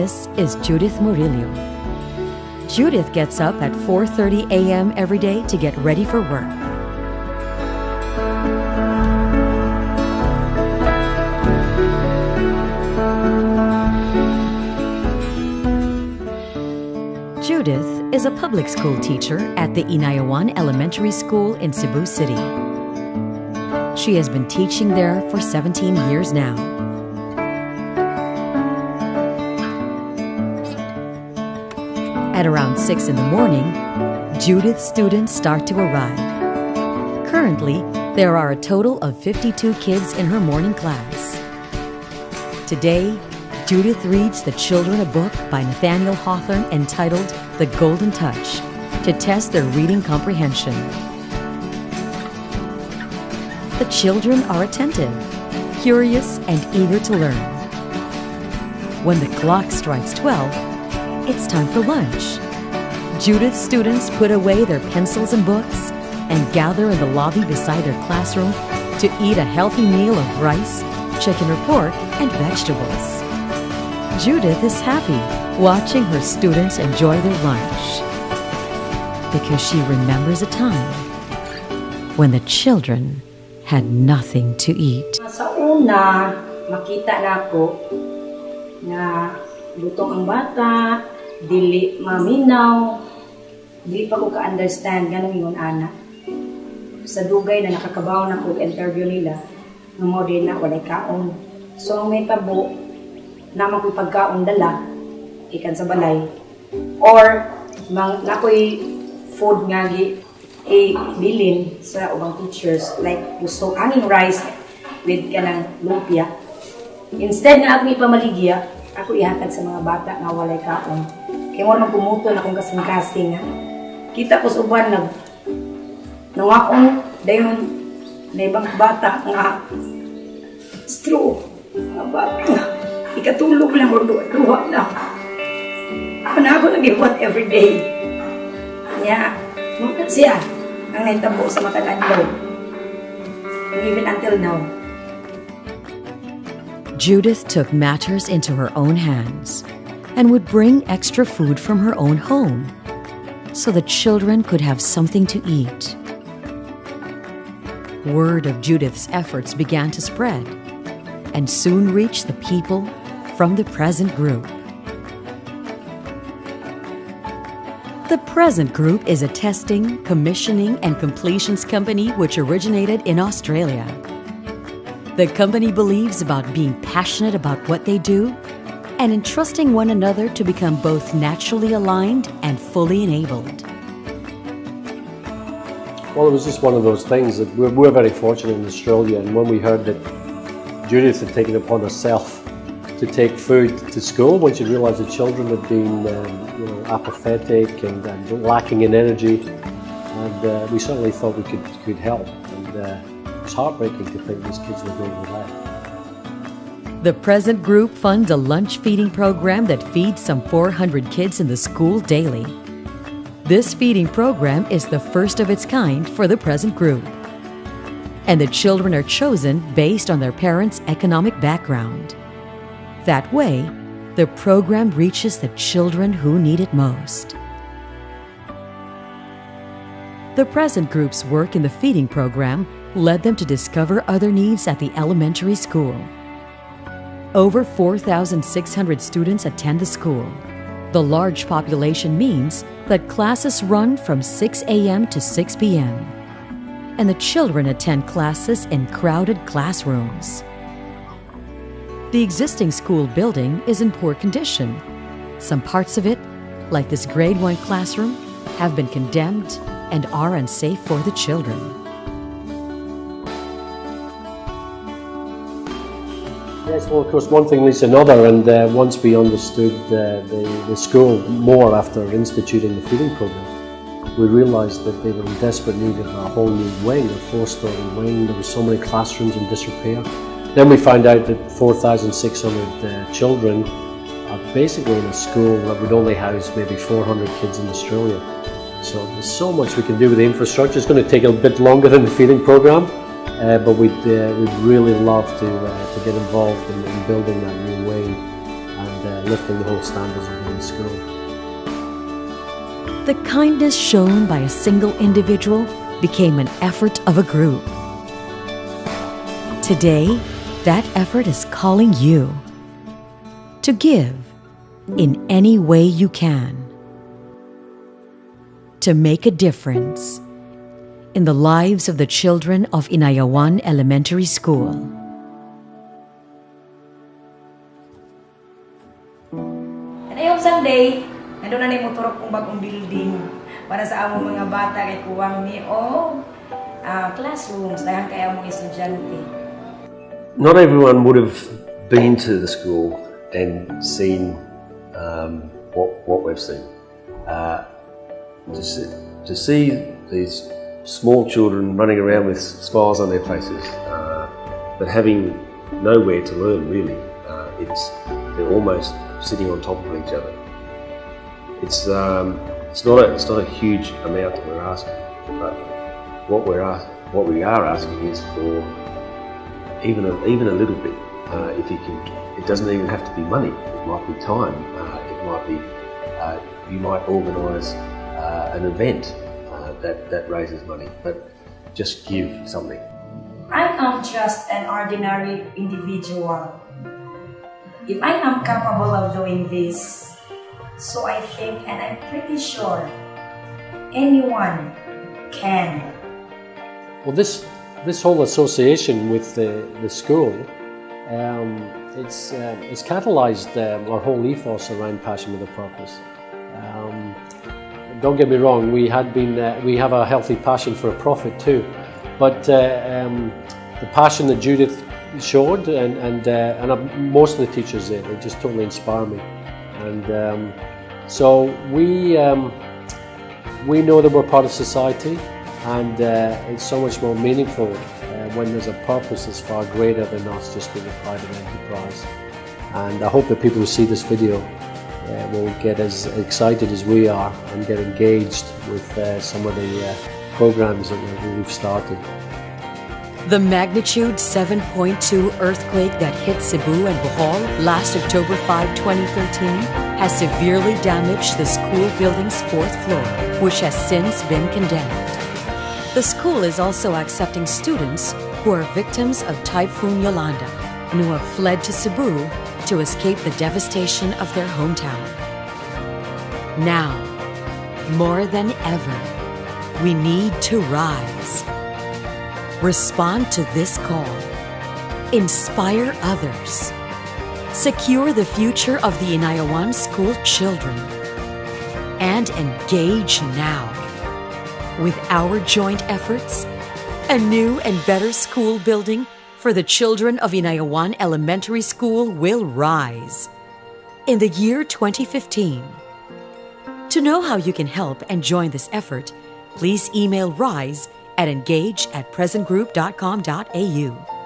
This is Judith Murillo. Judith gets up at 4:30 a.m. every day to get ready for work. Judith is a public school teacher at the Inayawan Elementary School in Cebu City. She has been teaching there for 17 years now. At around 6 in the morning, Judith's students start to arrive. Currently, there are a total of 52 kids in her morning class. Today, Judith reads the children a book by Nathaniel Hawthorne entitled The Golden Touch to test their reading comprehension. The children are attentive, curious, and eager to learn. When the clock strikes 12, it's time for lunch. Judith's students put away their pencils and books and gather in the lobby beside their classroom to eat a healthy meal of rice, chicken or pork, and vegetables. Judith is happy watching her students enjoy their lunch because she remembers a time when the children had nothing to eat. Sa una, makita na ako na lutong ang bata, dili maminaw, dili pa ko ka-understand, ganun yung ana. Sa dugay na nakakabaw na ko interview nila, ng mo din na walay kaon. So ang may tabo, naman ko'y pagkaon dala, ikan sa balay. Or, nako'y food nga bilin sa ubang teachers, like gusto angin rice with kanang lumpia. Instead nga ako ipamaligya, ako ihatag sa mga bata na walay kaon. Kaya mo naman pumuto na akong kasing-kasing. Kita ko sa uban nangaon, dayon na ibang bata nga straw. Mga bata nga, ikatulog lang o duha lang. Ako na ako nag-iwat everyday. Kaya, mukat siya ang naitabo sa matagadlaw. And even until now. Judith took matters into her own hands and would bring extra food from her own home so the children could have something to eat. Word of Judith's efforts began to spread and soon reached the people from the Present Group. The Present Group is a testing, commissioning, and completions company which originated in Australia. The company believes about being passionate about what they do and entrusting one another to become both naturally aligned and fully enabled. Well, it was just one of those things that we're very fortunate in Australia, and when we heard that Judith had taken it upon herself to take food to school, when she realised the children had been apathetic and lacking in energy, and we certainly thought we could help. And it's heartbreaking to think these kids were going without. The Present Group funds a lunch feeding program that feeds some 400 kids in the school daily. This feeding program is the first of its kind for the Present Group. And the children are chosen based on their parents' economic background. That way, the program reaches the children who need it most. The Present Group's work in the feeding program led them to discover other needs at the elementary school. Over 4,600 students attend the school. The large population means that classes run from 6 a.m. to 6 p.m. and the children attend classes in crowded classrooms. The existing school building is in poor condition. Some parts of it, like this grade 1 classroom, have been condemned and are unsafe for the children. Yes, well, of course, one thing leads to another, and once we understood the school more after instituting the feeding program, we realised that they were in desperate need of a whole new wing, a 4-story wing. There were so many classrooms in disrepair. Then we found out that 4,600 children are basically in a school that would only house maybe 400 kids in Australia. So there's so much we can do with the infrastructure. It's going to take a bit longer than the feeding program. But we'd really love to get involved in building that new wing and lifting the whole standards of the school. The kindness shown by a single individual became an effort of a group. Today, that effort is calling you to give in any way you can, to make a difference in the lives of the children of Inayawan Elementary School. Ngayong Sunday, nandun na mo turok kong bagong building para sa among mga bata kay kuwang ni classrooms daghang kay among estudyante. Not everyone would have been to the school and seen what we've seen. To see these small children running around with smiles on their faces, but having nowhere to learn really. They're almost sitting on top of each other. It's not a huge amount that we're asking, but what we are asking is for even a little bit. If you can, it doesn't even have to be money. It might be time. It might be you might organise an event that raises money, but just give something. I am just an ordinary individual. If I am capable of doing this, so I think and I'm pretty sure anyone can. Well, this whole association with the school, it's catalysed our whole ethos around passion with a purpose. Don't get me wrong, we have a healthy passion for a profit too, but the passion that Judith showed and most of the teachers there, they just totally inspire me, and so we know that we're part of society, and it's so much more meaningful when there's a purpose that's far greater than us just being a private enterprise. And I hope that people who see this video will get as excited as we are and get engaged with some of the programs that we've started. The magnitude 7.2 earthquake that hit Cebu and Bohol last October 5, 2013 has severely damaged the school building's 4th floor, which has since been condemned. The school is also accepting students who are victims of Typhoon Yolanda and who have fled to Cebu to escape the devastation of their hometown. Now, more than ever, we need to rise. Respond to this call. Inspire others. Secure the future of the Inayawan school children. And engage now. With our joint efforts, a new and better school building for the children of Inayawan Elementary School will rise in the year 2015. To know how you can help and join this effort, please email RISE at engage@presentgroup.com.au.